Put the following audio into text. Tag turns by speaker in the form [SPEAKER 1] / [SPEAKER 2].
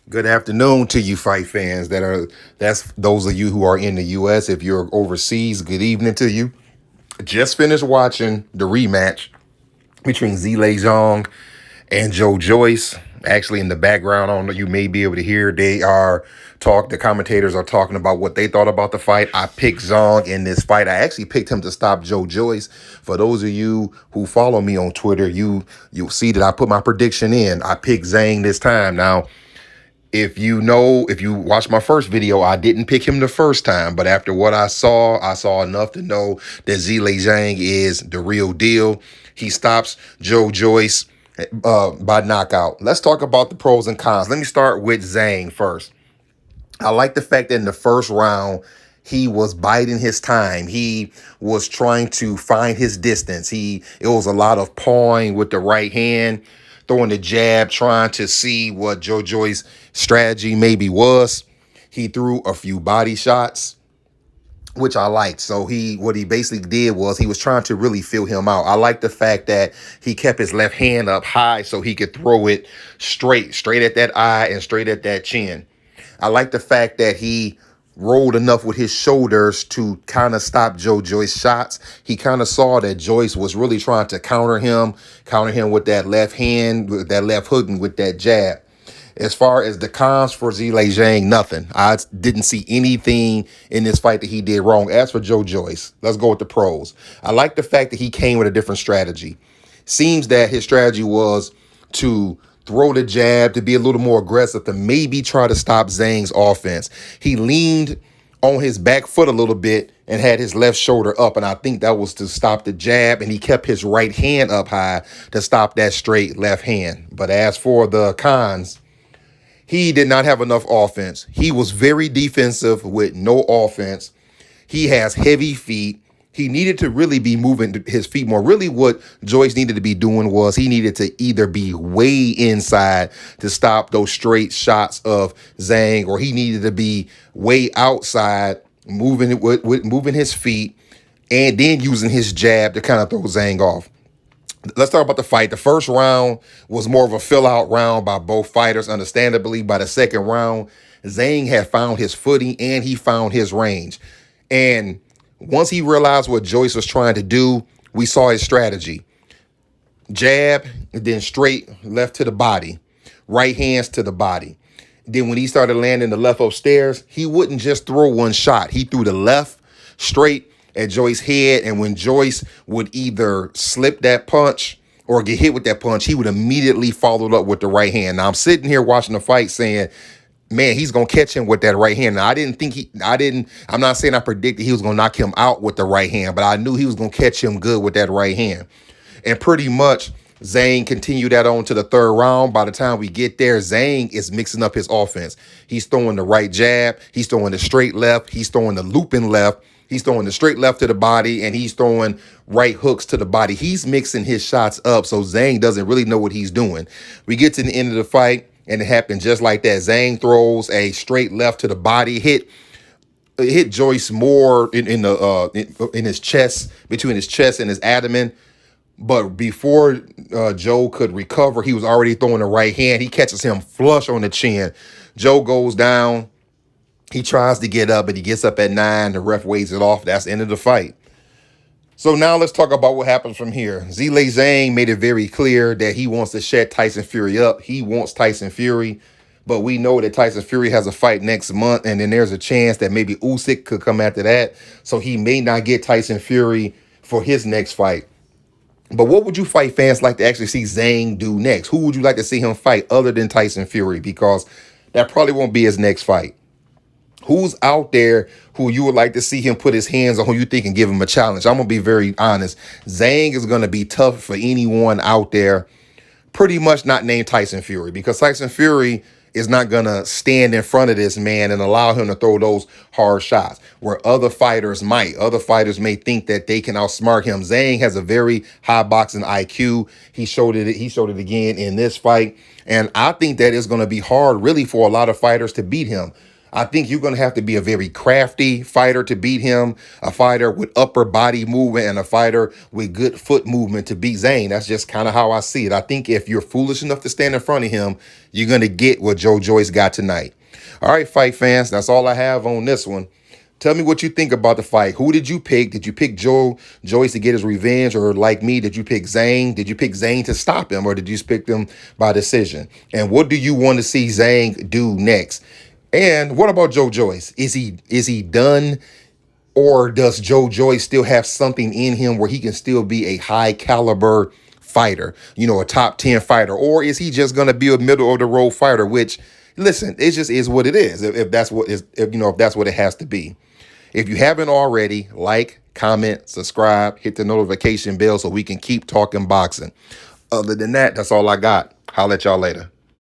[SPEAKER 1] Good afternoon to you fight fans that's those of you who are in the US. If you're overseas, good evening to you. Just finished watching the rematch between Zhilei Zhang and Joyce. Actually, in the background, I don't know, you may be able to hear the commentators are talking about what they thought about the fight. I picked Zhang in this fight. I actually picked him to stop Joyce. For those of you who follow me on Twitter, you'll see that I put my prediction in. I picked Zhang this time. Now, if you watched my first video, I didn't pick him the first time, but after what I saw enough to know that Zhilei Zhang is the real deal. He stops Joyce by knockout. Let's talk about the pros and cons. Let me start with Zhang first. I like the fact that in the first round, he was biding his time. He was trying to find his distance. It was a lot of pawing with the right hand, throwing the jab, trying to see what Joyce's strategy maybe was. He threw a few body shots, which I liked. So what he basically did was he was trying to really feel him out. I like the fact that he kept his left hand up high so he could throw it straight at that eye and straight at that chin. I like the fact that he rolled enough with his shoulders to kind of stop Joyce's shots. He kind of saw that Joyce was really trying to counter him with that left hand, with that left hook, and with that jab. As far as the cons for Zhilei Zhang, nothing. I didn't see anything in this fight that he did wrong. As for Joyce, let's go with the pros. I like the fact that he came with a different strategy. Seems that his strategy was to throw the jab, to be a little more aggressive, to maybe try to stop Zhang's offense. He leaned on his back foot a little bit and had his left shoulder up, and I think that was to stop the jab, and he kept his right hand up high to stop that straight left hand. But as for the cons, he did not have enough offense. He was very defensive with no offense. He has heavy feet. He needed to really be moving his feet more. Really what Joyce needed to be doing was he needed to either be way inside to stop those straight shots of Zhang, or he needed to be way outside, moving his feet and then using his jab to kind of throw Zhang off. Let's talk about the fight. The first round was more of a fill-out round by both fighters, understandably. By the second round, Zhang had found his footing and he found his range. And once he realized what Joyce was trying to do, we saw his strategy. Jab, and then straight left to the body. Right hands to the body. Then when he started landing the left upstairs, he wouldn't just throw one shot. He threw the left straight at Joyce's head, and when Joyce would either slip that punch or get hit with that punch, he would immediately follow it up with the right hand. Now, I'm sitting here watching the fight saying, man, he's going to catch him with that right hand. Now, I'm not saying I predicted he was going to knock him out with the right hand, but I knew he was going to catch him good with that right hand. And pretty much, Zhang continued that on to the third round. By the time we get there, Zhang is mixing up his offense. He's throwing the right jab. He's throwing the straight left. He's throwing the looping left. He's throwing the straight left to the body, and he's throwing right hooks to the body. He's mixing his shots up, so Zhang doesn't really know what he's doing. We get to the end of the fight, and it happened just like that. Zhang throws a straight left to the body, hit Joyce more in his chest, between his chest and his abdomen. But before Joe could recover, he was already throwing the right hand. He catches him flush on the chin. Joe goes down. He tries to get up, but he gets up at 9. The ref waves it off. That's the end of the fight. So now let's talk about what happens from here. Zhilei Zhang made it very clear that he wants to shut Tyson Fury up. He wants Tyson Fury, but we know that Tyson Fury has a fight next month, and then there's a chance that maybe Usyk could come after that. So he may not get Tyson Fury for his next fight. But what would you fight fans like to actually see Zhang do next? Who would you like to see him fight other than Tyson Fury? Because that probably won't be his next fight. Who's out there who you would like to see him put his hands on, who you think can give him a challenge? I'm going to be very honest. Zhang is going to be tough for anyone out there, pretty much not named Tyson Fury, because Tyson Fury is not going to stand in front of this man and allow him to throw those hard shots where other fighters might. Other fighters may think that they can outsmart him. Zhang has a very high boxing IQ. He showed it again in this fight. And I think that it's going to be hard really for a lot of fighters to beat him. I think you're going to have to be a very crafty fighter to beat him, a fighter with upper body movement, and a fighter with good foot movement to beat Zhang. That's just kind of how I see it. I think if you're foolish enough to stand in front of him, you're going to get what Joyce got tonight. All right, fight fans, that's all I have on this one. Tell me what you think about the fight. Who did you pick? Did you pick Joyce to get his revenge? Or like me, did you pick Zhang? Did you pick Zhang to stop him? Or did you pick them by decision? And what do you want to see Zhang do next? And what about Joyce? Is he done? Or does Joyce still have something in him where he can still be a high caliber fighter, a top 10 fighter? Or is he just going to be a middle of the road fighter, which, listen, it just is what it is. If that's what if that's what it has to be. If you haven't already, like, comment, subscribe, hit the notification bell so we can keep talking boxing. Other than that, that's all I got. Holla at y'all later.